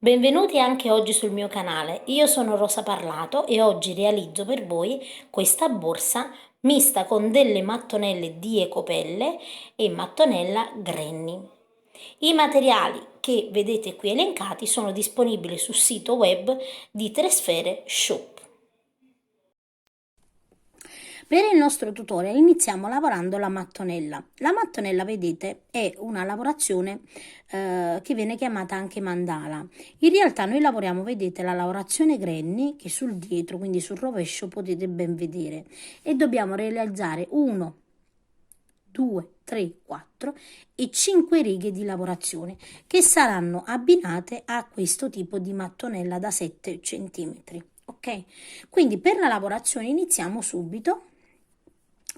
Benvenuti anche oggi sul mio canale, io sono Rosa Parlato e oggi realizzo per voi questa borsa mista con delle mattonelle di Ecopelle e mattonella Granny. I materiali che vedete qui elencati sono disponibili sul sito web di Tresfere Shop. Per il nostro tutorial iniziamo lavorando la mattonella. La mattonella, vedete, è una lavorazione che viene chiamata anche mandala. In realtà noi lavoriamo, vedete, la lavorazione Granny che sul dietro, quindi sul rovescio, potete ben vedere. E dobbiamo realizzare 1, 2, 3, 4 e 5 righe di lavorazione che saranno abbinate a questo tipo di mattonella da 7 centimetri. Ok? Quindi per la lavorazione iniziamo subito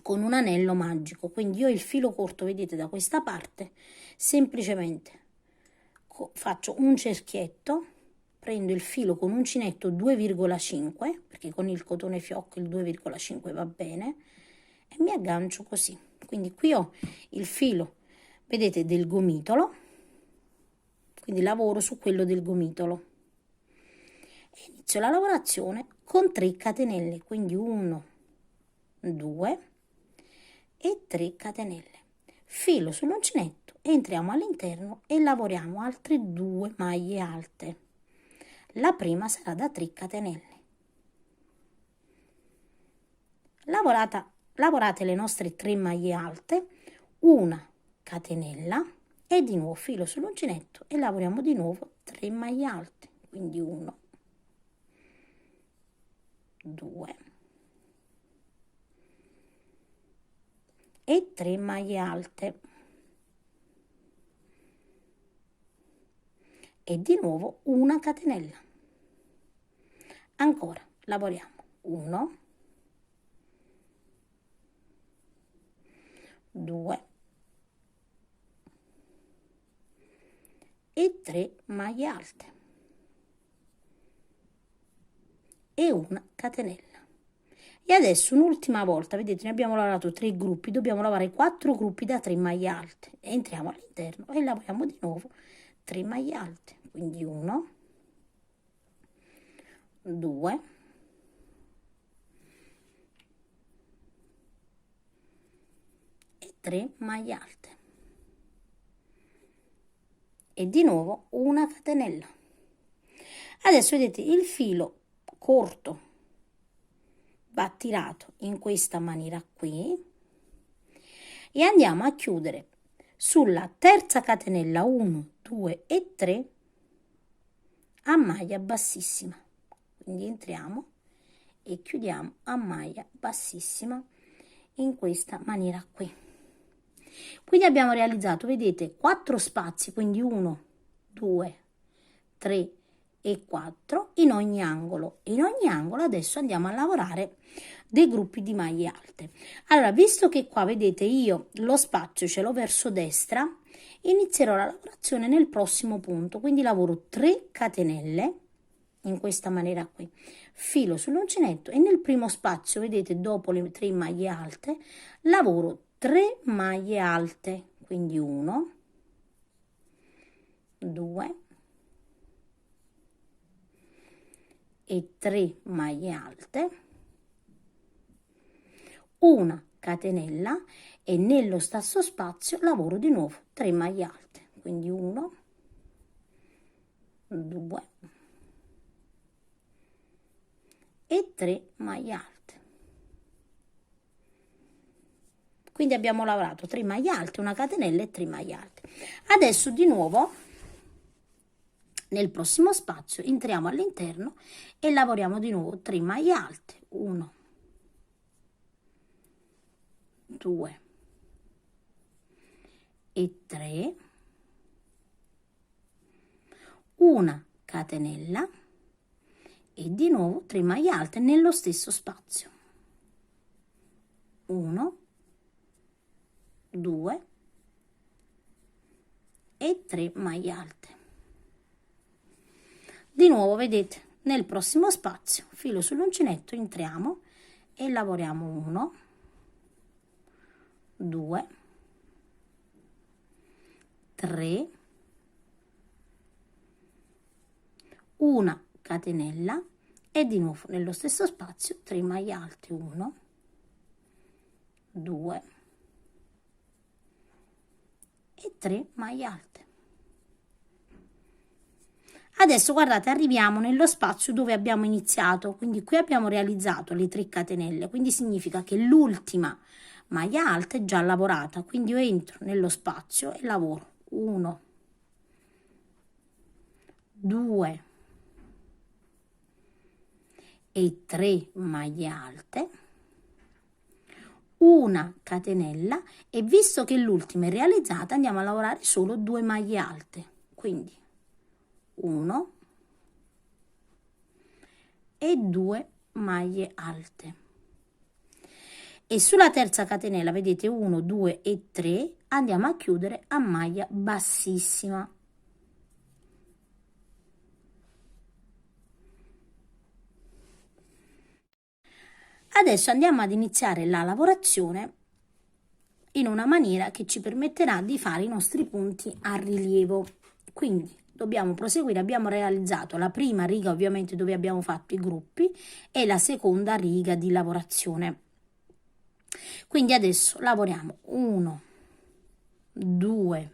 con un anello magico. Quindi io il filo corto, vedete, da questa parte, semplicemente faccio un cerchietto, prendo il filo con uncinetto 2,5, perché con il cotone fiocco il 2,5 va bene, e mi aggancio così. Quindi qui ho il filo, vedete, del gomitolo, quindi lavoro su quello del gomitolo e inizio la lavorazione con 3 catenelle, quindi 1, 2 e 3 catenelle, filo sull'uncinetto, entriamo all'interno e lavoriamo altre 2 maglie alte. La prima sarà da 3 catenelle. Lavorate le nostre 3 maglie alte, una catenella e di nuovo filo sull'uncinetto e lavoriamo di nuovo 3 maglie alte, quindi 1, 2 e 3 maglie alte e di nuovo una catenella. Ancora lavoriamo 1, 2 e 3 maglie alte e una catenella. E adesso un'ultima volta, vedete, ne abbiamo lavorato 3 gruppi, dobbiamo lavorare 4 gruppi da 3 maglie alte. Entriamo all'interno e lavoriamo di nuovo 3 maglie alte, quindi 1, 2 e 3 maglie alte e di nuovo una catenella. Adesso vedete il filo corto va tirato in questa maniera qui e andiamo a chiudere sulla terza catenella 1, 2 e 3 a maglia bassissima. Quindi entriamo e chiudiamo a maglia bassissima in questa maniera qui. Quindi abbiamo realizzato, vedete, 4 spazi, quindi 1, 2, 3 e 4 in ogni angolo. In ogni angolo adesso andiamo a lavorare dei gruppi di maglie alte. Allora, visto che qua vedete io lo spazio ce l'ho verso destra, inizierò la lavorazione nel prossimo punto, quindi lavoro 3 catenelle in questa maniera qui, filo sull'uncinetto e nel primo spazio, vedete, dopo le 3 maglie alte lavoro 3 maglie alte, quindi 1, 2 e 3 maglie alte, una catenella e nello stesso spazio lavoro di nuovo 3 maglie alte, quindi 1, 2 e 3 maglie alte. Quindi abbiamo lavorato 3 maglie alte, una catenella e 3 maglie alte. Adesso di nuovo nel prossimo spazio entriamo all'interno e lavoriamo di nuovo 3 maglie alte, 1, 2 e 3, una catenella e di nuovo 3 maglie alte nello stesso spazio, 1, 2 e 3 maglie alte. Di nuovo, vedete, nel prossimo spazio filo sull'uncinetto, entriamo e lavoriamo 1, 2, 3 una catenella e di nuovo nello stesso spazio 3 maglie alte, 1, 2 e 3 maglie alte. Adesso guardate, arriviamo nello spazio dove abbiamo iniziato, quindi qui abbiamo realizzato le 3 catenelle, quindi significa che l'ultima maglia alta è già lavorata, quindi io entro nello spazio e lavoro 1, 2 e 3 maglie alte, una catenella, e visto che l'ultima è realizzata andiamo a lavorare solo 2 maglie alte, quindi 1 e 2 maglie alte, e sulla terza catenella vedete 1, 2 e 3 andiamo a chiudere a maglia bassissima. Adesso andiamo ad iniziare la lavorazione in una maniera che ci permetterà di fare i nostri punti a rilievo. Quindi dobbiamo proseguire, abbiamo realizzato la prima riga ovviamente dove abbiamo fatto i gruppi e la seconda riga di lavorazione. Quindi adesso lavoriamo 1, 2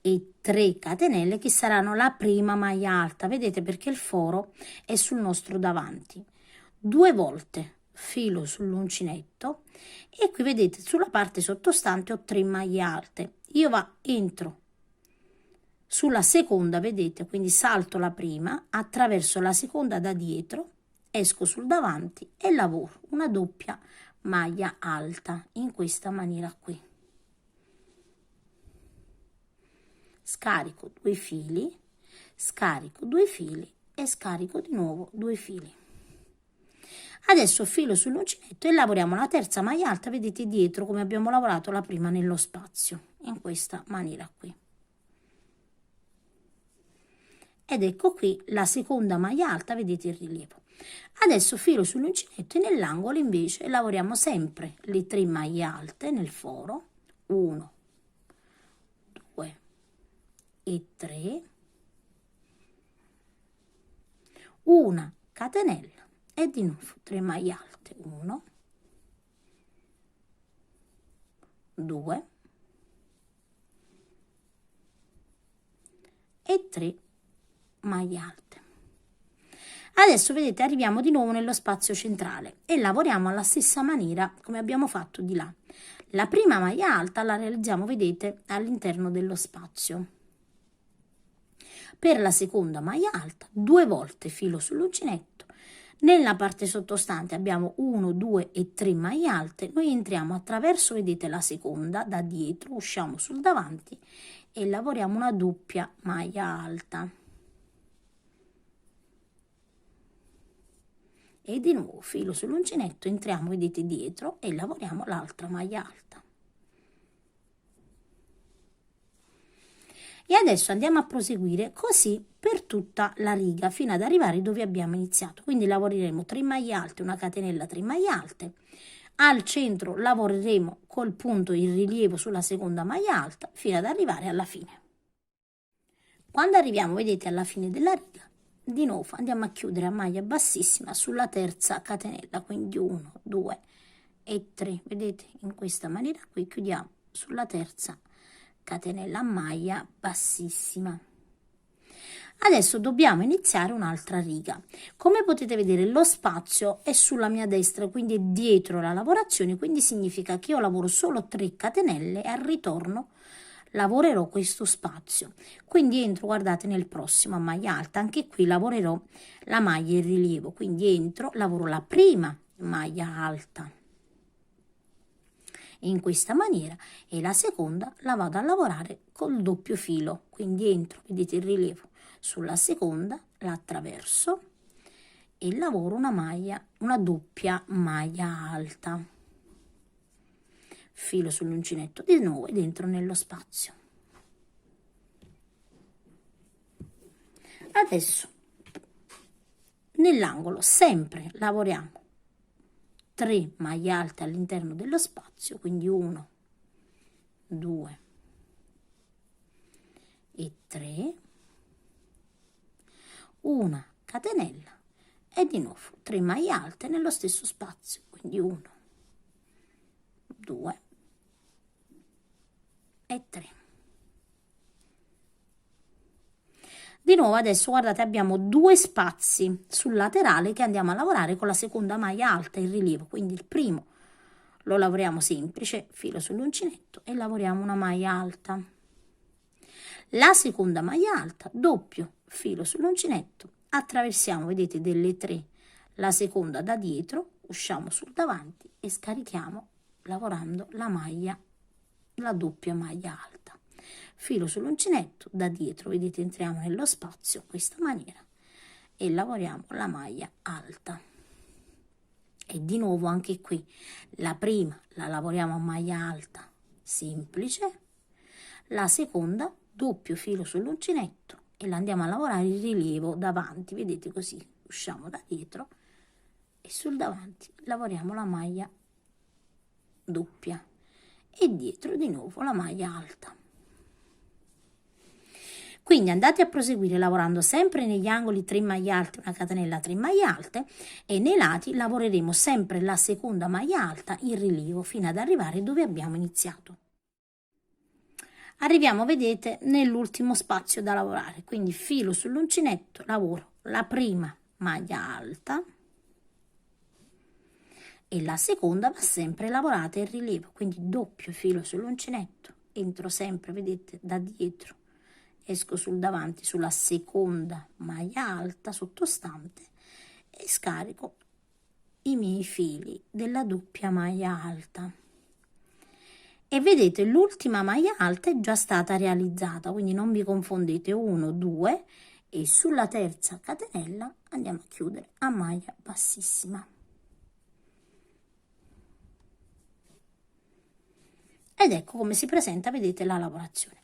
e 3 catenelle che saranno la prima maglia alta, vedete, perché il foro è sul nostro davanti. 2 volte filo sull'uncinetto e qui vedete sulla parte sottostante ho 3 maglie alte. Io entro sulla seconda, vedete, quindi salto la prima, attraverso la seconda da dietro, esco sul davanti e lavoro una doppia maglia alta in questa maniera qui. Scarico 2 fili, scarico 2 fili e scarico di nuovo 2 fili. Adesso filo sull'uncinetto e lavoriamo la terza maglia alta, vedete dietro come abbiamo lavorato la prima nello spazio, in questa maniera qui. Ed ecco qui la seconda maglia alta, vedete il rilievo. Adesso filo sull'uncinetto e nell'angolo invece lavoriamo sempre le 3 maglie alte nel foro, 1, 2 e 3, una catenella e di nuovo 3 maglie alte, 1, 2 e 3 maglie alte. Adesso vedete arriviamo di nuovo nello spazio centrale e lavoriamo alla stessa maniera come abbiamo fatto di là. La prima maglia alta la realizziamo, vedete, all'interno dello spazio. Per la seconda maglia alta 2 volte filo sull'uncinetto, nella parte sottostante abbiamo 1, 2 e 3 maglie alte, noi entriamo attraverso, vedete, la seconda da dietro, usciamo sul davanti e lavoriamo una doppia maglia alta. E di nuovo filo sull'uncinetto, entriamo, vedete, dietro e lavoriamo l'altra maglia alta. E adesso andiamo a proseguire così per tutta la riga fino ad arrivare dove abbiamo iniziato. Quindi lavoreremo 3 maglie alte, una catenella, 3 maglie alte. Al centro lavoreremo col punto in rilievo sulla seconda maglia alta fino ad arrivare alla fine. Quando arriviamo, vedete, alla fine della riga, di nuovo andiamo a chiudere a maglia bassissima sulla terza catenella, quindi 1, 2 e 3, vedete, in questa maniera qui chiudiamo sulla terza catenella a maglia bassissima. Adesso dobbiamo iniziare un'altra riga. Come potete vedere lo spazio è sulla mia destra, quindi è dietro la lavorazione, quindi significa che io lavoro solo 3 catenelle e al ritorno lavorerò questo spazio. Quindi entro, guardate, nel prossimo a maglia alta, anche qui lavorerò la maglia in rilievo, quindi entro, lavoro la prima maglia alta in questa maniera e la seconda la vado a lavorare col doppio filo, quindi entro, vedete il rilievo, sulla seconda la attraverso e lavoro una doppia maglia alta, filo sull'uncinetto di nuovo ed entro nello spazio. Adesso nell'angolo sempre lavoriamo 3 maglie alte all'interno dello spazio, quindi 1, 2 e 3, una catenella e di nuovo 3 maglie alte nello stesso spazio, quindi 1, 2 e 3. Di nuovo adesso guardate, abbiamo 2 spazi sul laterale che andiamo a lavorare con la seconda maglia alta in rilievo, quindi il primo lo lavoriamo semplice, filo sull'uncinetto e lavoriamo una maglia alta. La seconda maglia alta, doppio filo sull'uncinetto, attraversiamo, vedete, delle 3 la seconda da dietro, usciamo sul davanti e scarichiamo lavorando la doppia maglia alta. Filo sull'uncinetto, da dietro, vedete, entriamo nello spazio in questa maniera e lavoriamo la maglia alta. E di nuovo anche qui la prima la lavoriamo a maglia alta semplice, la seconda doppio filo sull'uncinetto e la andiamo a lavorare in rilievo davanti, vedete, così usciamo da dietro e sul davanti lavoriamo la maglia doppia e dietro di nuovo la maglia alta. Quindi andate a proseguire lavorando sempre negli angoli 3 maglie alte, una catenella, 3 maglie alte, e nei lati lavoreremo sempre la seconda maglia alta in rilievo fino ad arrivare dove abbiamo iniziato. Arriviamo, vedete, nell'ultimo spazio da lavorare, quindi filo sull'uncinetto, lavoro la prima maglia alta e la seconda va sempre lavorata in rilievo, quindi doppio filo sull'uncinetto, entro sempre, vedete, da dietro, esco sul davanti sulla seconda maglia alta sottostante e scarico i miei fili della doppia maglia alta. E vedete, l'ultima maglia alta è già stata realizzata, quindi non vi confondete, 1, 2 e sulla terza catenella andiamo a chiudere a maglia bassissima. Ed ecco come si presenta, vedete, la lavorazione.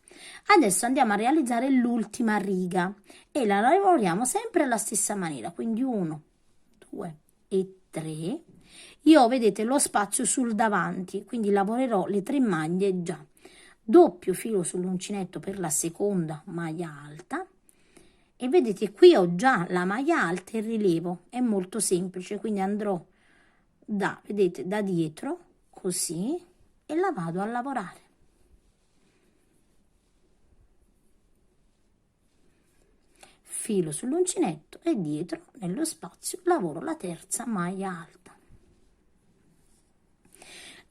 Adesso andiamo a realizzare l'ultima riga e la lavoriamo sempre alla stessa maniera, quindi 1, 2 e 3. Io ho, vedete, lo spazio sul davanti, quindi lavorerò le 3 maglie già. Doppio filo sull'uncinetto per la seconda maglia alta e vedete qui ho già la maglia alta in rilievo, è molto semplice, quindi andrò vedete, da dietro così e la vado a lavorare. Filo sull'uncinetto e dietro nello spazio lavoro la terza maglia alta.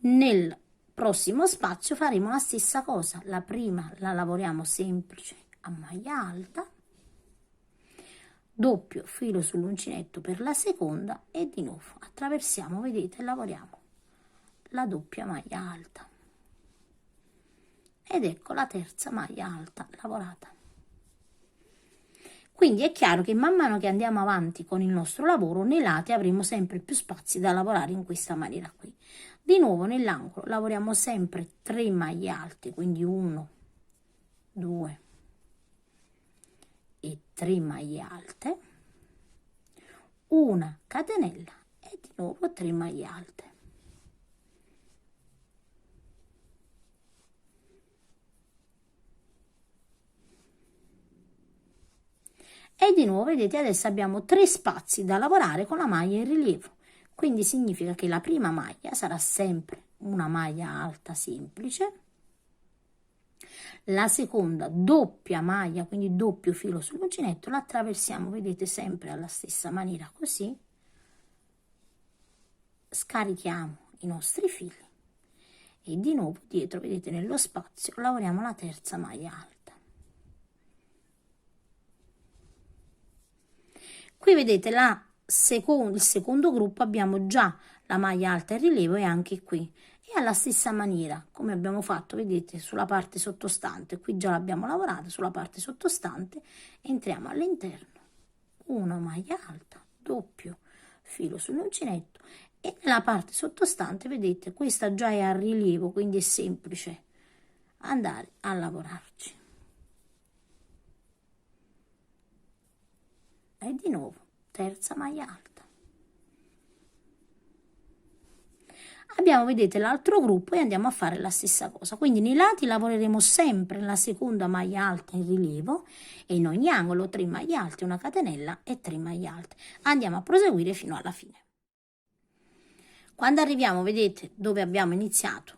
Nel prossimo spazio faremo la stessa cosa, la prima la lavoriamo semplice a maglia alta, doppio filo sull'uncinetto per la seconda e di nuovo attraversiamo, vedete, lavoriamo la doppia maglia alta ed ecco la terza maglia alta lavorata. Quindi è chiaro che man mano che andiamo avanti con il nostro lavoro, nei lati avremo sempre più spazi da lavorare in questa maniera qui. Di nuovo nell'angolo lavoriamo sempre 3 maglie alte, quindi 1, 2 e 3 maglie alte, una catenella e di nuovo 3 maglie alte. E di nuovo, vedete, adesso abbiamo 3 spazi da lavorare con la maglia in rilievo, quindi significa che la prima maglia sarà sempre una maglia alta semplice, la seconda doppia maglia, quindi doppio filo sull'uncinetto, la attraversiamo, vedete, sempre alla stessa maniera così, scarichiamo i nostri fili e di nuovo dietro, vedete, nello spazio lavoriamo la terza maglia alta. Qui vedete il secondo gruppo, abbiamo già la maglia alta in rilievo e anche qui. E alla stessa maniera, come abbiamo fatto, vedete, sulla parte sottostante, qui già l'abbiamo lavorata, sulla parte sottostante, entriamo all'interno, una maglia alta, doppio filo sull'uncinetto e nella parte sottostante, vedete, questa già è a rilievo, quindi è semplice andare a lavorarci. E di nuovo terza maglia alta. Abbiamo, vedete, l'altro gruppo e andiamo a fare la stessa cosa. Quindi nei lati lavoreremo sempre la seconda maglia alta in rilievo e in ogni angolo 3 maglie alte, una catenella e 3 maglie alte. Andiamo a proseguire fino alla fine. Quando arriviamo, vedete, dove abbiamo iniziato,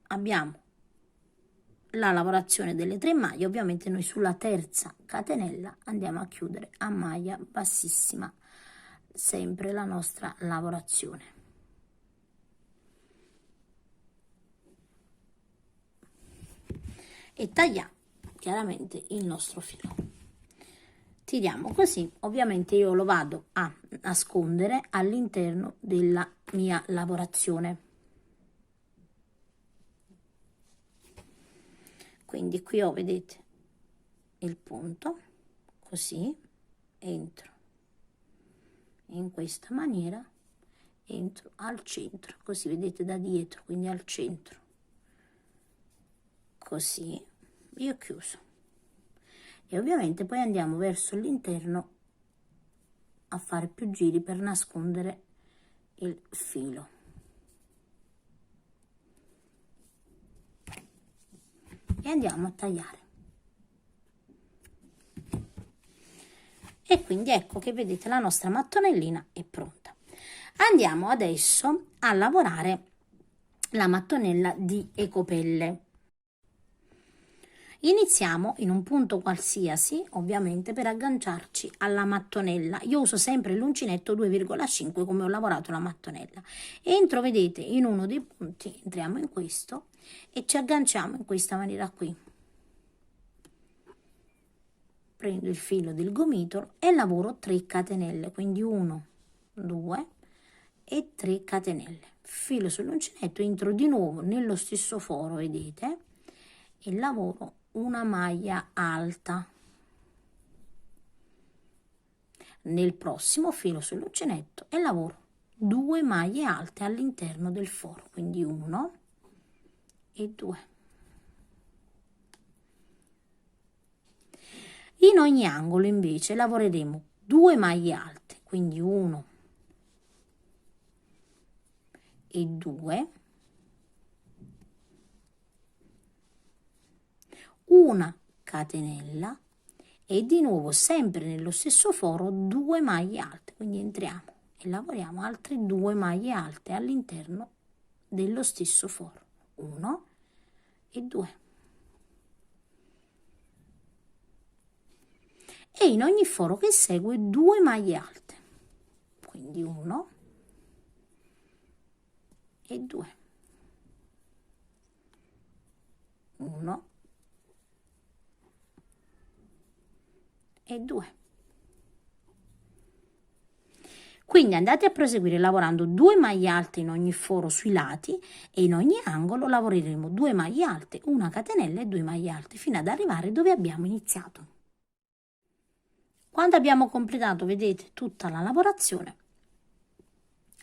abbiamo la lavorazione delle 3 maglie. Ovviamente noi sulla terza catenella andiamo a chiudere a maglia bassissima sempre la nostra lavorazione. E tagliamo chiaramente il nostro filo. Tiriamo così, ovviamente io lo vado a nascondere all'interno della mia lavorazione. Quindi qui ho, vedete, il punto, così, entro in questa maniera, entro al centro, così, vedete, da dietro, quindi al centro, così, io ho chiuso. E ovviamente poi andiamo verso l'interno a fare più giri per nascondere il filo. E andiamo a tagliare. E quindi ecco che, vedete, la nostra mattonellina è pronta. Andiamo adesso a lavorare la mattonella di ecopelle. Iniziamo in un punto qualsiasi, ovviamente, per agganciarci alla mattonella. Io uso sempre l'uncinetto 2,5 come ho lavorato la mattonella. Entro, vedete, in uno dei punti, entriamo in questo e ci agganciamo in questa maniera qui. Prendo il filo del gomitolo e lavoro 3 catenelle, quindi 1, 2 e 3 catenelle. Filo sull'uncinetto, entro di nuovo nello stesso foro, vedete, e lavoro una maglia alta. Nel prossimo filo sull'uncinetto e lavoro 2 maglie alte all'interno del foro, quindi 1 e 2. In ogni angolo invece lavoreremo 2 maglie alte, quindi 1 e 2, una catenella e di nuovo sempre nello stesso foro 2 maglie alte, quindi entriamo e lavoriamo altre 2 maglie alte all'interno dello stesso foro, 1 e 2. E in ogni foro che segue 2 maglie alte, quindi 1 e 2, 1 e 2. Quindi andate a proseguire lavorando 2 maglie alte in ogni foro sui lati e in ogni angolo lavoreremo 2 maglie alte, una catenella e 2 maglie alte fino ad arrivare dove abbiamo iniziato. Quando abbiamo completato, vedete, tutta la lavorazione,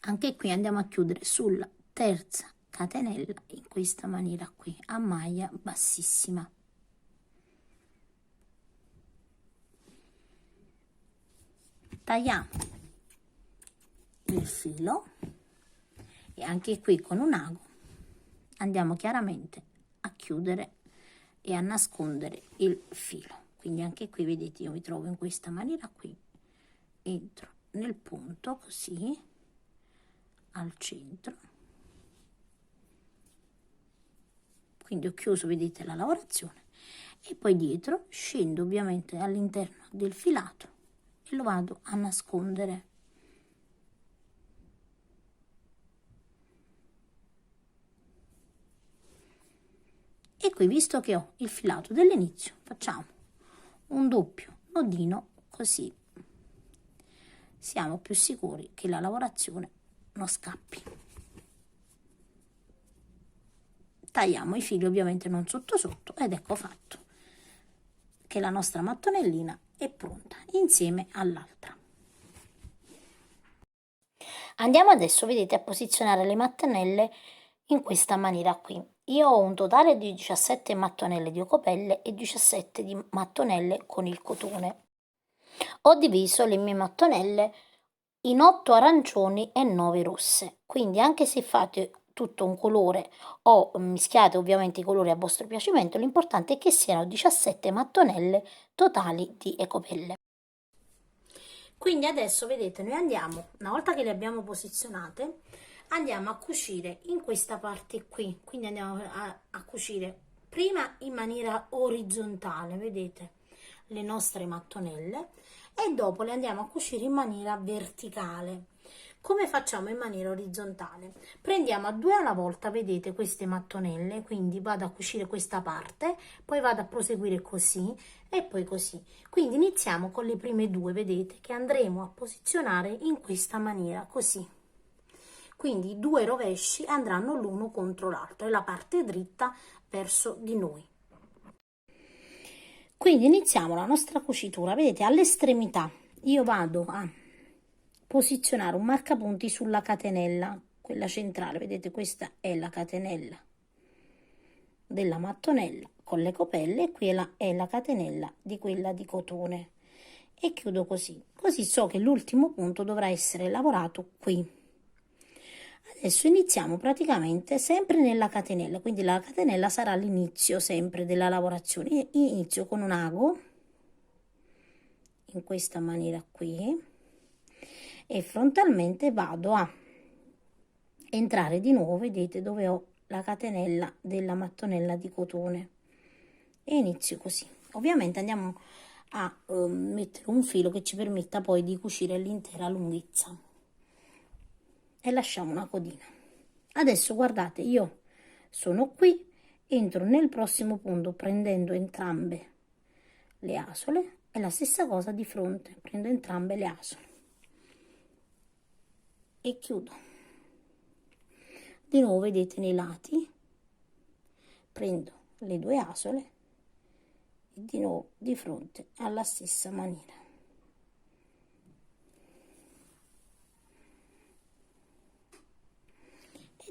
anche qui andiamo a chiudere sulla terza catenella in questa maniera qui a maglia bassissima. Tagliamo il filo e anche qui con un ago andiamo chiaramente a chiudere e a nascondere il filo. Quindi anche qui, vedete, io mi trovo in questa maniera qui, entro nel punto così al centro, quindi ho chiuso, vedete, la lavorazione e poi dietro scendo ovviamente all'interno del filato e lo vado a nascondere. E qui, visto che ho il filato dell'inizio, facciamo un doppio nodino, così siamo più sicuri che la lavorazione non scappi. Tagliamo i fili ovviamente non sotto sotto ed ecco fatto che la nostra mattonellina è pronta insieme all'altra. Andiamo adesso, vedete, a posizionare le mattonelle in questa maniera qui. Io ho un totale di 17 mattonelle di ecopelle e 17 di mattonelle con il cotone. Ho diviso le mie mattonelle in 8 arancioni e 9 rosse. Quindi anche se fate tutto un colore o mischiate ovviamente i colori a vostro piacimento, l'importante è che siano 17 mattonelle totali di ecopelle. Quindi adesso vedete, noi andiamo, una volta che le abbiamo posizionate, andiamo a cucire in questa parte qui. Quindi andiamo a cucire prima in maniera orizzontale, vedete, le nostre mattonelle, e dopo le andiamo a cucire in maniera verticale. Come facciamo in maniera orizzontale? Prendiamo a due alla volta, vedete, queste mattonelle, quindi vado a cucire questa parte, poi vado a proseguire così e poi così. Quindi iniziamo con le prime due, vedete, che andremo a posizionare in questa maniera, così. Quindi i due rovesci andranno l'uno contro l'altro e la parte dritta verso di noi. Quindi iniziamo la nostra cucitura, vedete, all'estremità io vado a posizionare un marcapunti sulla catenella, quella centrale, vedete, questa è la catenella della mattonella con le copelle e qui è la catenella di quella di cotone, e chiudo così, così so che l'ultimo punto dovrà essere lavorato qui. Adesso iniziamo praticamente sempre nella catenella, quindi la catenella sarà l'inizio sempre della lavorazione. Io inizio con un ago in questa maniera qui e frontalmente vado a entrare di nuovo, vedete, dove ho la catenella della mattonella di cotone, e inizio così. Ovviamente andiamo a mettere un filo che ci permetta poi di cucire l'intera lunghezza e lasciamo una codina. Adesso guardate, io sono qui, entro nel prossimo punto prendendo entrambe le asole e la stessa cosa di fronte, prendo entrambe le asole e chiudo. Di nuovo vedete nei lati, prendo le due asole e di nuovo di fronte alla stessa maniera.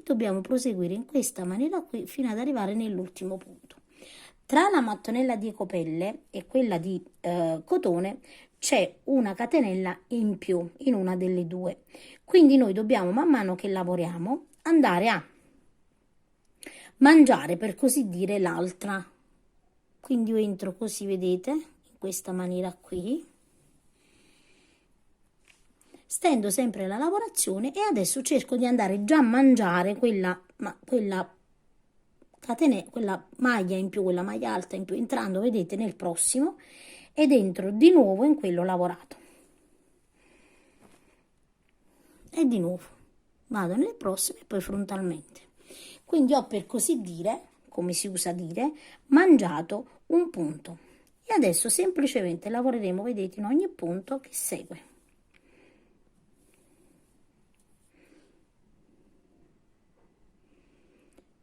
Dobbiamo proseguire in questa maniera qui fino ad arrivare nell'ultimo punto. Tra la mattonella di ecopelle e quella di cotone c'è una catenella in più in una delle due, quindi noi dobbiamo man mano che lavoriamo andare a mangiare, per così dire, l'altra. Quindi io entro così, vedete, in questa maniera qui, stendo sempre la lavorazione e adesso cerco di andare già a mangiare quella maglia in più, quella maglia alta in più, entrando, vedete, nel prossimo ed entro di nuovo in quello lavorato. E di nuovo vado nel prossimo e poi frontalmente. Quindi ho, per così dire, come si usa dire, mangiato un punto. E adesso semplicemente lavoreremo, vedete, in ogni punto che segue.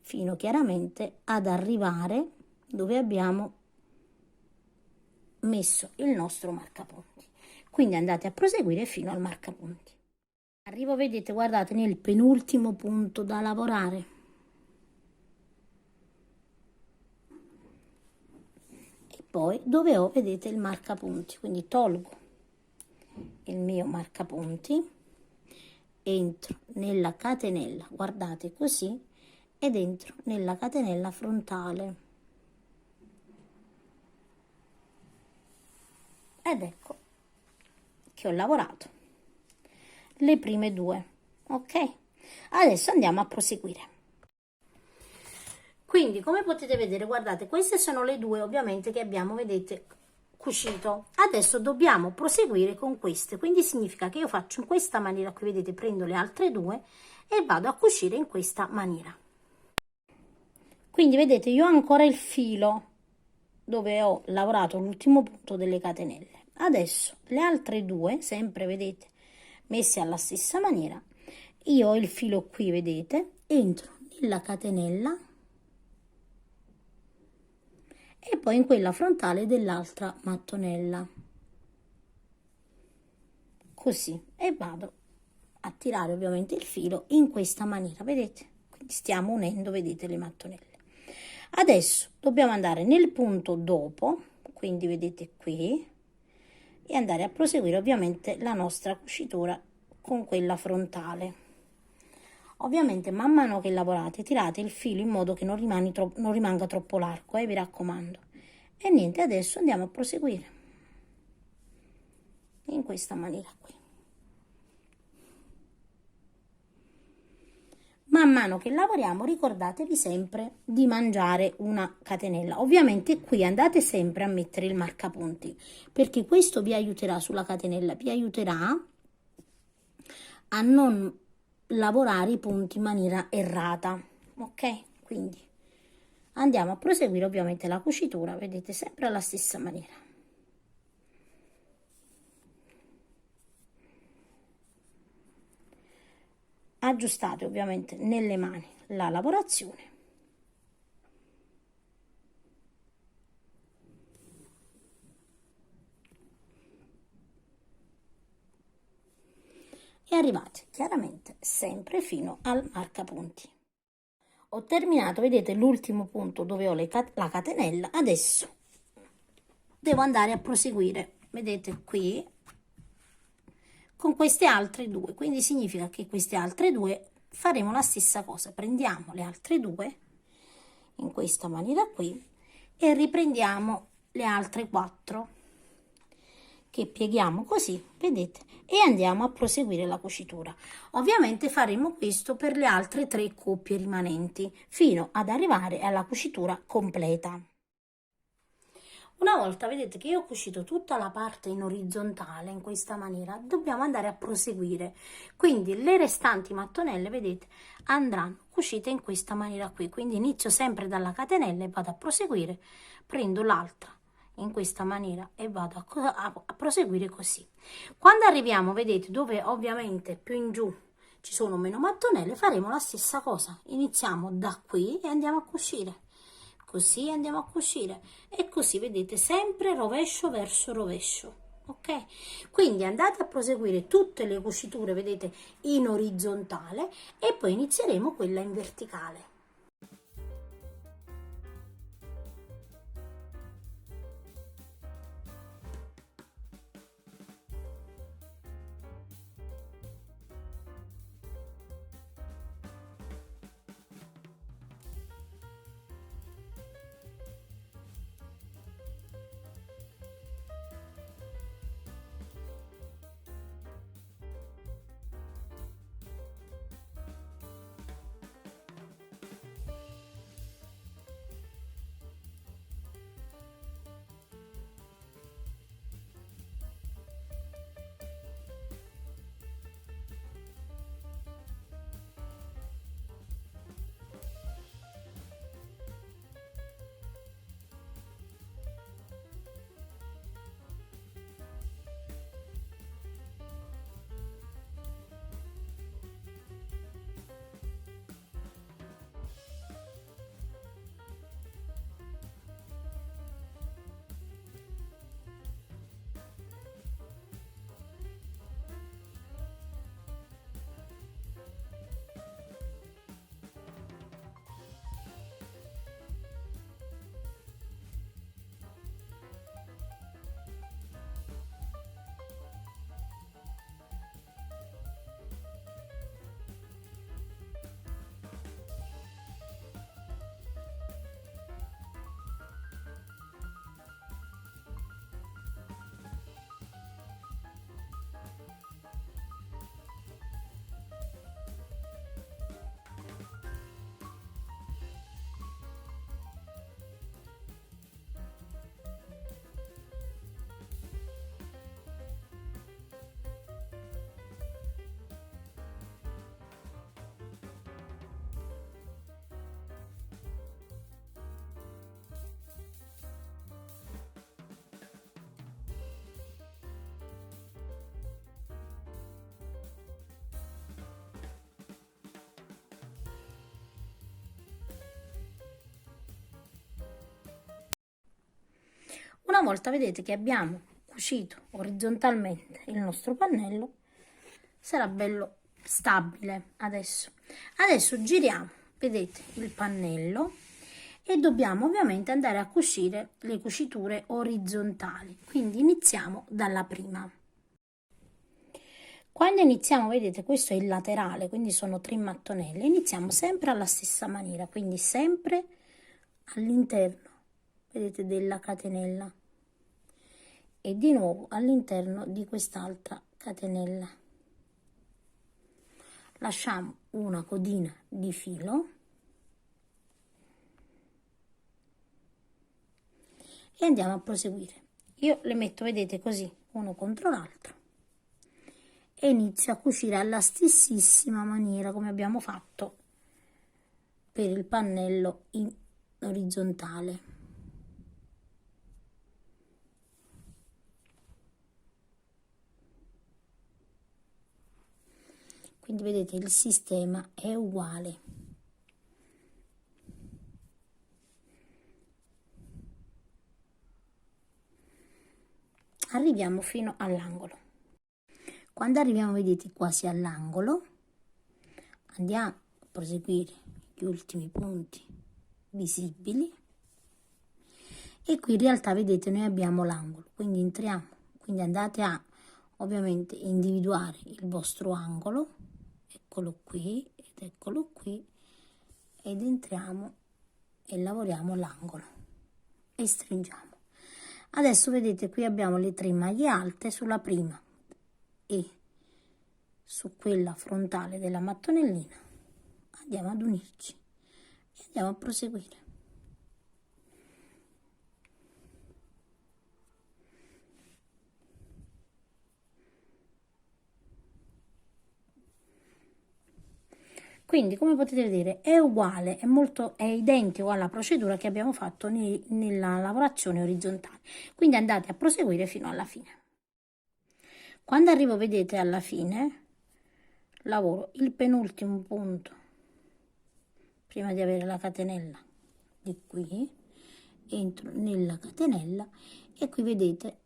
Fino chiaramente ad arrivare dove abbiamo messo il nostro marcapunti. Quindi andate a proseguire fino al marcapunti. Arrivo, vedete, guardate, nel penultimo punto da lavorare. E poi dove ho, vedete, il marcapunti. Quindi tolgo il mio marcapunti, entro nella catenella, guardate così, ed entro nella catenella frontale ed ecco che ho lavorato le prime due. Ok, adesso andiamo a proseguire. Quindi, come potete vedere, guardate, queste sono le due ovviamente che abbiamo, vedete, cucito. Adesso dobbiamo proseguire con queste, quindi significa che io faccio in questa maniera qui, vedete, prendo le altre due e vado a cucire in questa maniera. Quindi vedete, io ho ancora il filo dove ho lavorato l'ultimo punto delle catenelle. Adesso le altre due, sempre, vedete, messe alla stessa maniera, io ho il filo qui, vedete, entro nella catenella e poi in quella frontale dell'altra mattonella, così, e vado a tirare ovviamente il filo in questa maniera, vedete, quindi stiamo unendo, vedete, le mattonelle. Adesso dobbiamo andare nel punto dopo, quindi vedete qui, e andare a proseguire ovviamente la nostra cucitura con quella frontale. Ovviamente man mano che lavorate tirate il filo in modo che non rimanga troppo largo, vi raccomando. E niente, adesso andiamo a proseguire in questa maniera qui. Man mano che lavoriamo ricordatevi sempre di mangiare una catenella. Ovviamente qui andate sempre a mettere il marcapunti, perché questo vi aiuterà sulla catenella, vi aiuterà a non lavorare i punti in maniera errata, ok? Quindi andiamo a proseguire ovviamente la cucitura, vedete, sempre alla stessa maniera. Aggiustate ovviamente nelle mani la lavorazione. E arrivate chiaramente sempre fino al marcapunti. Ho terminato, vedete l'ultimo punto dove ho la catenella, adesso devo andare a proseguire, vedete qui, con queste altre due, quindi significa che queste altre due faremo la stessa cosa, prendiamo le altre due in questa maniera qui e riprendiamo le altre 4 che pieghiamo così, vedete, e andiamo a proseguire la cucitura. Ovviamente faremo questo per le altre 3 coppie rimanenti fino ad arrivare alla cucitura completa. Una volta vedete che io ho cucito tutta la parte in orizzontale in questa maniera, dobbiamo andare a proseguire, quindi le restanti mattonelle, vedete, andranno cucite in questa maniera qui, quindi inizio sempre dalla catenella e vado a proseguire, prendo l'altra in questa maniera e vado a proseguire così. Quando arriviamo, vedete, dove ovviamente più in giù ci sono meno mattonelle, faremo la stessa cosa, iniziamo da qui e andiamo a cucire. Così andiamo a cucire e così vedete sempre rovescio verso rovescio, ok? Quindi andate a proseguire tutte le cuciture, vedete, in orizzontale e poi inizieremo quella in verticale. Una volta vedete che abbiamo cucito orizzontalmente il nostro pannello, sarà bello stabile adesso. Adesso giriamo, vedete, il pannello e dobbiamo ovviamente andare a cucire le cuciture orizzontali. Quindi iniziamo dalla prima. Quando iniziamo, vedete, questo è il laterale, quindi sono 3 mattonelle, iniziamo sempre alla stessa maniera, quindi sempre all'interno, vedete, della catenella e di nuovo all'interno di quest'altra catenella. Lasciamo una codina di filo e andiamo a proseguire. Io le metto, vedete, così, uno contro l'altro e inizio a cucire alla stessissima maniera come abbiamo fatto per il pannello in orizzontale. Quindi vedete, il sistema è uguale. Arriviamo fino all'angolo. Quando arriviamo, vedete, quasi all'angolo, andiamo a proseguire gli ultimi punti visibili e qui in realtà, vedete, noi abbiamo l'angolo, quindi entriamo, quindi andate a ovviamente individuare il vostro angolo, eccolo qui ed entriamo e lavoriamo l'angolo e stringiamo. Adesso vedete, qui abbiamo le 3 maglie alte sulla prima e su quella frontale della mattonellina andiamo ad unirci e andiamo a proseguire. Quindi, come potete vedere, è uguale, è identico alla procedura che abbiamo fatto nella lavorazione orizzontale. Quindi andate a proseguire fino alla fine. Quando arrivo, vedete, alla fine, lavoro il penultimo punto prima di avere la catenella di qui, entro nella catenella e qui vedete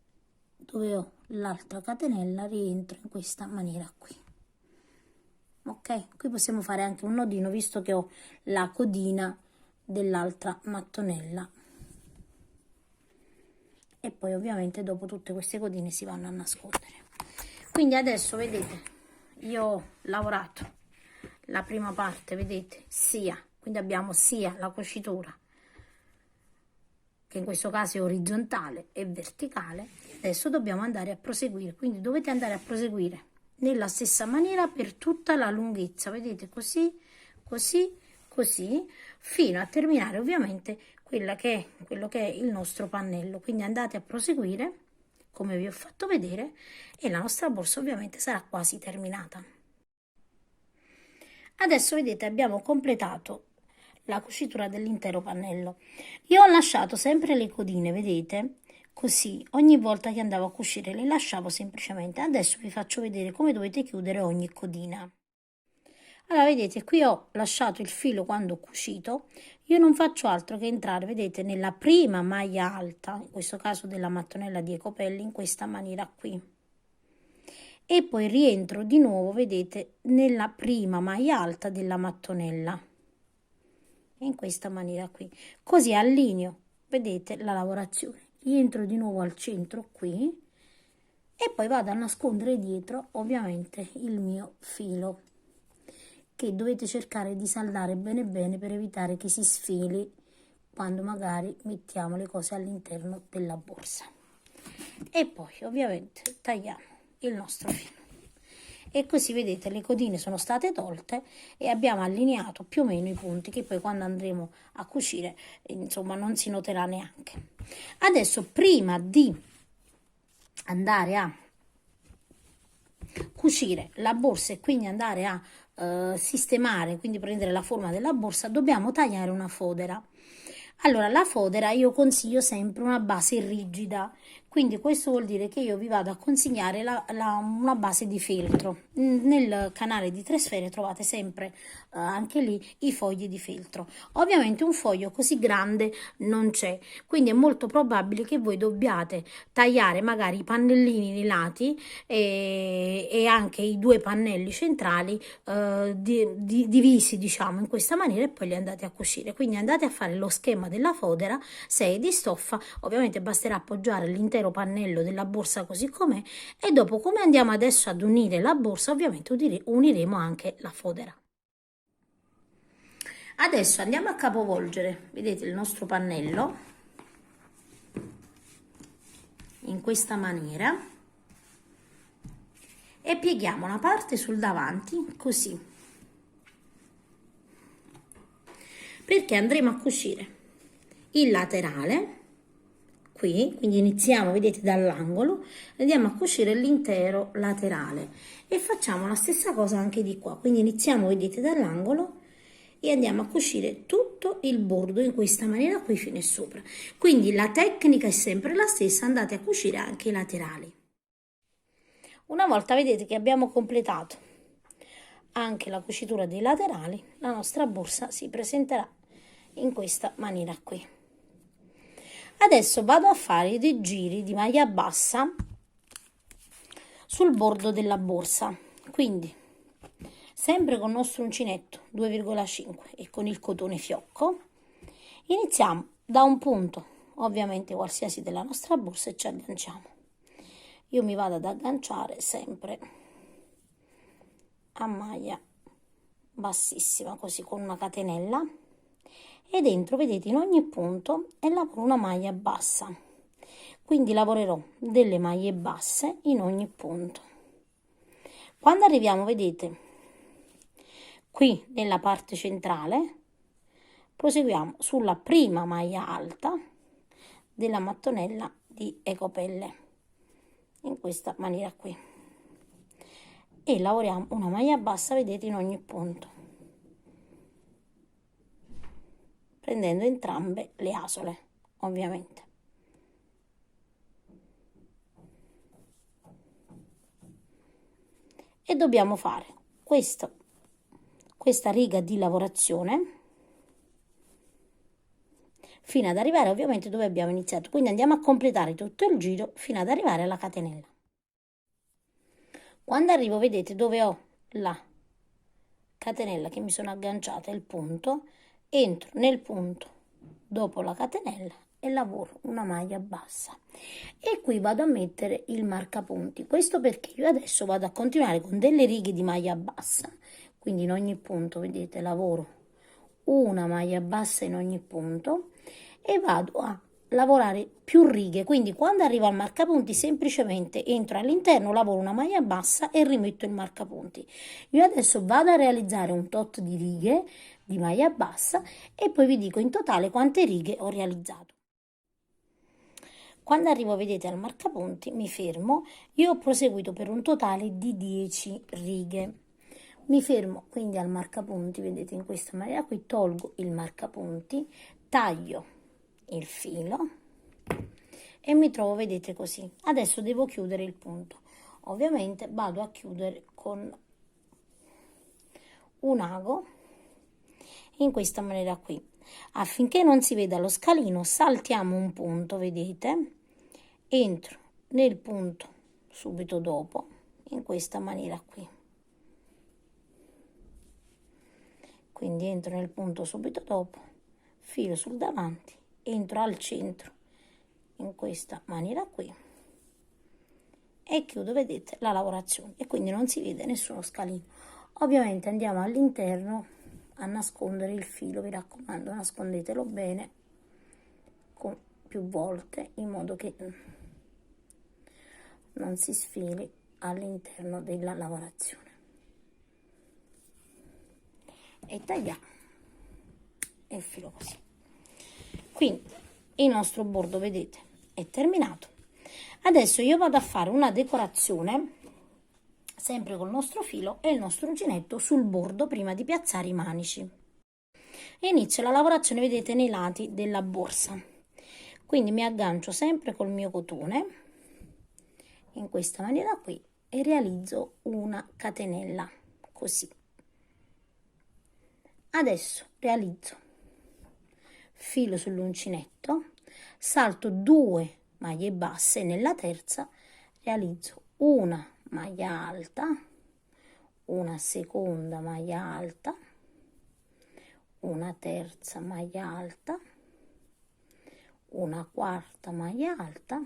dove ho l'altra catenella, rientro in questa maniera qui. Ok, qui possiamo fare anche un nodino visto che ho la codina dell'altra mattonella e poi ovviamente dopo tutte queste codine si vanno a nascondere. Quindi adesso vedete, io ho lavorato la prima parte, vedete, quindi abbiamo sia la cucitura che in questo caso è orizzontale e verticale. Adesso dobbiamo andare a proseguire, quindi dovete andare a proseguire nella stessa maniera per tutta la lunghezza, vedete, così, così, così, fino a terminare ovviamente quello che è il nostro pannello. Quindi andate a proseguire come vi ho fatto vedere e la nostra borsa ovviamente sarà quasi terminata. Adesso vedete, abbiamo completato la cucitura dell'intero pannello. Io ho lasciato sempre le codine, vedete, così ogni volta che andavo a cucire le lasciavo semplicemente. Adesso vi faccio vedere come dovete chiudere ogni codina. Allora vedete, qui ho lasciato il filo quando ho cucito, io non faccio altro che entrare, vedete, nella prima maglia alta, in questo caso della mattonella di Ecopelli, in questa maniera qui. E poi rientro di nuovo, vedete, nella prima maglia alta della mattonella, in questa maniera qui. Così allineo, vedete, la lavorazione. Rientro di nuovo al centro qui e poi vado a nascondere dietro ovviamente il mio filo, che dovete cercare di saldare bene bene per evitare che si sfili quando magari mettiamo le cose all'interno della borsa. E poi ovviamente tagliamo il nostro filo e così vedete le codine sono state tolte e abbiamo allineato più o meno i punti che poi quando andremo a cucire insomma non si noterà neanche. Adesso prima di andare a cucire la borsa e quindi andare a sistemare, quindi prendere la forma della borsa, dobbiamo tagliare una fodera. Allora, la fodera io consiglio sempre una base rigida, quindi questo vuol dire che io vi vado a consigliare una base di feltro. Nel canale di Tre Sfere trovate sempre anche lì i fogli di feltro. Ovviamente un foglio così grande non c'è, quindi è molto probabile che voi dobbiate tagliare magari i pannellini nei lati e anche i 2 pannelli centrali divisi, diciamo, in questa maniera e poi li andate a cucire. Quindi andate a fare lo schema della fodera, se è di stoffa, ovviamente basterà appoggiare all'interno l'intero pannello della borsa così com'è e dopo, come andiamo adesso ad unire la borsa, ovviamente uniremo anche la fodera. Adesso andiamo a capovolgere, vedete, il nostro pannello in questa maniera e pieghiamo una parte sul davanti così, perché andremo a cucire il laterale qui, quindi iniziamo, vedete, dall'angolo, andiamo a cucire l'intero laterale e facciamo la stessa cosa anche di qua, quindi iniziamo, vedete, dall'angolo e andiamo a cucire tutto il bordo in questa maniera qui fino a sopra. Quindi la tecnica è sempre la stessa, andate a cucire anche i laterali. Una volta vedete che abbiamo completato anche la cucitura dei laterali, la nostra borsa si presenterà in questa maniera qui. Adesso vado a fare dei giri di maglia bassa sul bordo della borsa, quindi sempre con il nostro uncinetto 2,5 e con il cotone fiocco iniziamo da un punto, ovviamente qualsiasi della nostra borsa, e ci agganciamo. Io mi vado ad agganciare sempre a maglia bassissima, così con una catenella, e dentro, vedete, in ogni punto e lavoro una maglia bassa, quindi lavorerò delle maglie basse in ogni punto. Quando arriviamo, vedete, qui nella parte centrale, proseguiamo sulla prima maglia alta della mattonella di Ecopelle in questa maniera qui e lavoriamo una maglia bassa, vedete, in ogni punto, prendendo entrambe le asole, ovviamente. E dobbiamo fare questa riga di lavorazione fino ad arrivare, ovviamente, dove abbiamo iniziato. Quindi andiamo a completare tutto il giro fino ad arrivare alla catenella. Quando arrivo, vedete, dove ho la catenella che mi sono agganciata, il punto, entro nel punto dopo la catenella e lavoro una maglia bassa e qui vado a mettere il marcapunti. Questo perché io adesso vado a continuare con delle righe di maglia bassa, quindi in ogni punto, vedete, lavoro una maglia bassa in ogni punto e vado a lavorare più righe, quindi quando arrivo al marcapunti semplicemente entro all'interno, lavoro una maglia bassa e rimetto il marcapunti. Io adesso vado a realizzare un tot di righe di maglia bassa e poi vi dico in totale quante righe ho realizzato. Quando arrivo, vedete, al marcapunti mi fermo. Io ho proseguito per un totale di 10 righe. Mi fermo quindi al marcapunti, vedete, in questa maniera qui, tolgo il marcapunti, taglio il filo e mi trovo, vedete, così. Adesso devo chiudere il punto, ovviamente vado a chiudere con un ago in questa maniera qui. Affinché non si veda lo scalino, saltiamo un punto, vedete, entro nel punto subito dopo in questa maniera qui, quindi entro nel punto subito dopo, filo sul davanti, entro al centro in questa maniera qui e chiudo, vedete, la lavorazione e quindi non si vede nessuno scalino. Ovviamente andiamo all'interno a nascondere il filo, vi raccomando, nascondetelo bene con più volte in modo che non si sfili all'interno della lavorazione e tagliamo e filo così. Quindi il nostro bordo, vedete, è terminato. Adesso io vado a fare una decorazione sempre col nostro filo e il nostro uncinetto sul bordo prima di piazzare i manici. E inizio la lavorazione, vedete, nei lati della borsa. Quindi mi aggancio sempre col mio cotone in questa maniera qui e realizzo una catenella così. Adesso realizzo filo sull'uncinetto, salto 2 maglie basse, nella terza realizzo una maglia alta, una seconda maglia alta, una terza maglia alta, una quarta maglia alta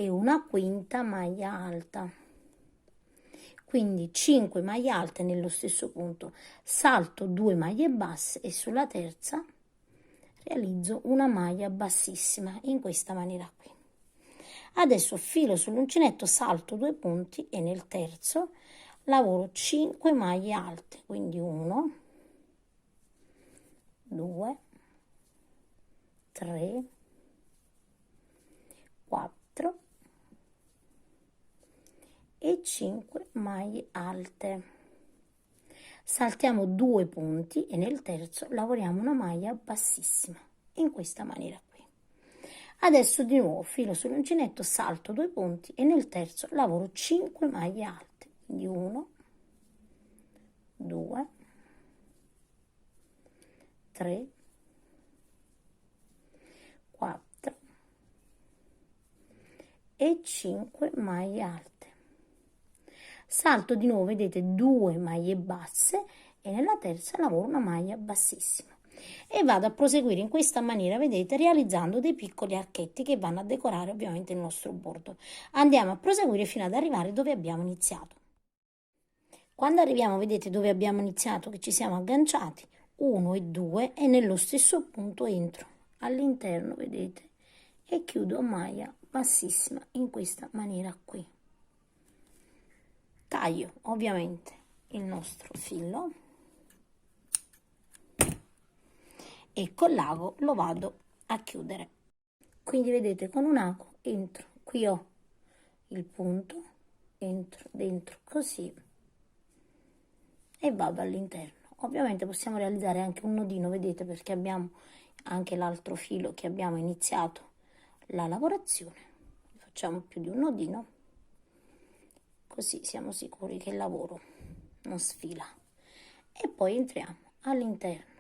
e una quinta maglia alta, quindi 5 maglie alte nello stesso punto, salto 2 maglie basse e sulla terza realizzo una maglia bassissima in questa maniera qui. Adesso filo sull'uncinetto, salto 2 punti e nel terzo lavoro 5 maglie alte, quindi 1, 2, 3, 4 e 5 maglie alte. Saltiamo 2 punti e nel terzo lavoriamo una maglia bassissima in questa maniera qui. Adesso di nuovo filo sull'uncinetto, salto 2 punti e nel terzo lavoro 5 maglie alte, quindi 1, 2, 3, 4 e 5 maglie alte. Salto di nuovo, vedete, 2 maglie basse e nella terza lavoro una maglia bassissima e vado a proseguire in questa maniera, vedete, realizzando dei piccoli archetti che vanno a decorare ovviamente il nostro bordo. Andiamo a proseguire fino ad arrivare dove abbiamo iniziato. Quando arriviamo, vedete, dove abbiamo iniziato, che ci siamo agganciati, 1 e 2 e nello stesso punto entro all'interno, vedete, e chiudo maglia bassissima in questa maniera qui. Taglio ovviamente il nostro filo e con l'ago lo vado a chiudere. Quindi vedete, con un ago entro, qui ho il punto, entro dentro così e vado all'interno. Ovviamente possiamo realizzare anche un nodino, vedete, perché abbiamo anche l'altro filo che abbiamo iniziato la lavorazione. Facciamo più di un nodino, così siamo sicuri che il lavoro non sfila. E poi entriamo all'interno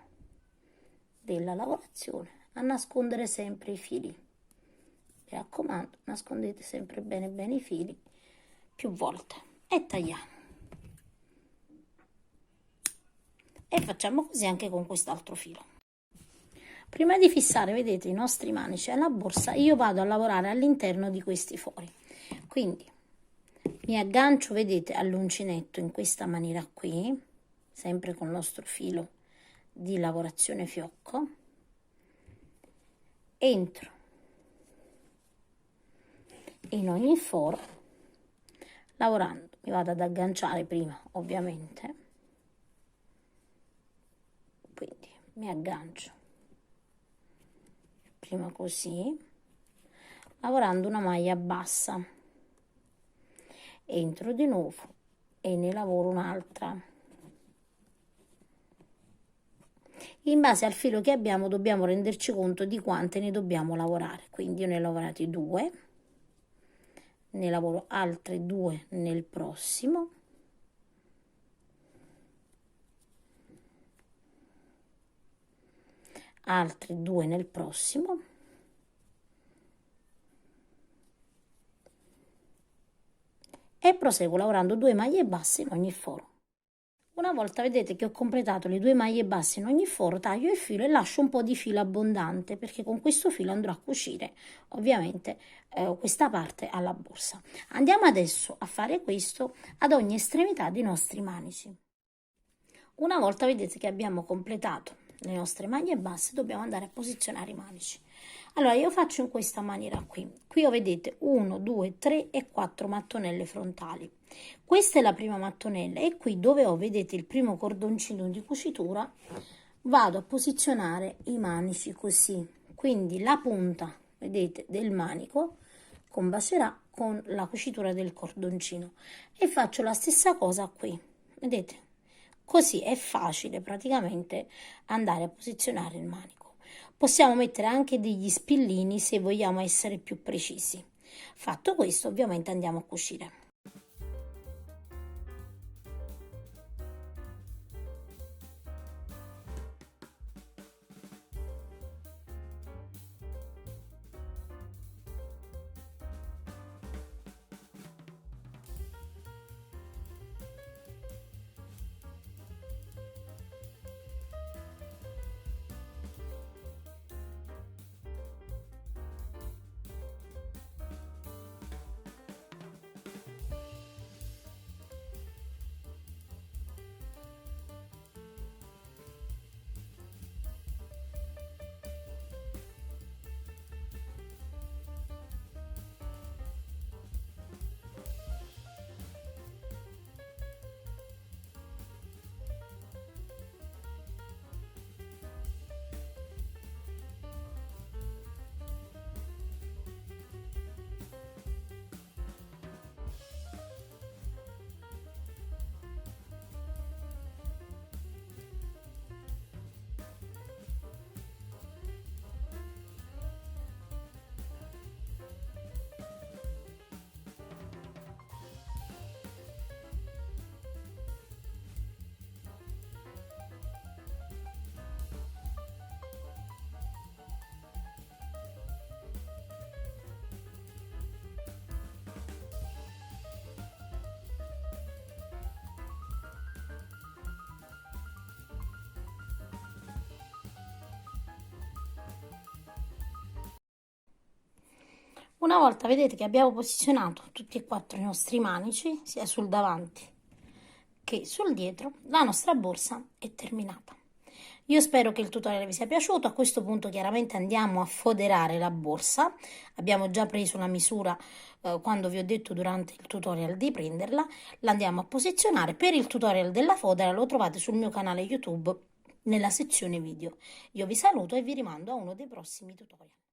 della lavorazione a nascondere sempre i fili. Mi raccomando, nascondete sempre bene bene i fili più volte e tagliamo. E facciamo così anche con quest'altro filo. Prima di fissare, vedete, i nostri manici alla borsa, io vado a lavorare all'interno di questi fori. Quindi mi aggancio, vedete, all'uncinetto in questa maniera qui, sempre con il nostro filo di lavorazione fiocco, entro in ogni foro lavorando, mi vado ad agganciare prima ovviamente, quindi mi aggancio prima così, lavorando una maglia bassa, entro di nuovo e ne lavoro un'altra. In base al filo che abbiamo dobbiamo renderci conto di quante ne dobbiamo lavorare, quindi io ne ho lavorati 2, ne lavoro altre 2 nel prossimo, altri 2 nel prossimo e proseguo lavorando 2 maglie basse in ogni foro. Una volta vedete che ho completato le 2 maglie basse in ogni foro, taglio il filo e lascio un po' di filo abbondante perché con questo filo andrò a cucire ovviamente questa parte alla borsa. Andiamo adesso a fare questo ad ogni estremità dei nostri manici. Una volta vedete che abbiamo completato le nostre maglie basse, dobbiamo andare a posizionare i manici. Allora io faccio in questa maniera qui ho, vedete, 1, 2, 3 e 4 mattonelle frontali. Questa è la prima mattonella e qui dove ho, vedete, il primo cordoncino di cucitura, vado a posizionare i manici così, quindi la punta, vedete, del manico combacerà con la cucitura del cordoncino e faccio la stessa cosa qui, vedete, così è facile praticamente andare a posizionare il manico. Possiamo mettere anche degli spillini se vogliamo essere più precisi. Fatto questo, ovviamente andiamo a cucire. Una volta vedete che abbiamo posizionato tutti e quattro i nostri manici, sia sul davanti che sul dietro, la nostra borsa è terminata. Io spero che il tutorial vi sia piaciuto. A questo punto chiaramente andiamo a foderare la borsa. Abbiamo già preso la misura quando vi ho detto durante il tutorial di prenderla. La andiamo a posizionare. Per il tutorial della fodera lo trovate sul mio canale YouTube nella sezione video. Io vi saluto e vi rimando a uno dei prossimi tutorial.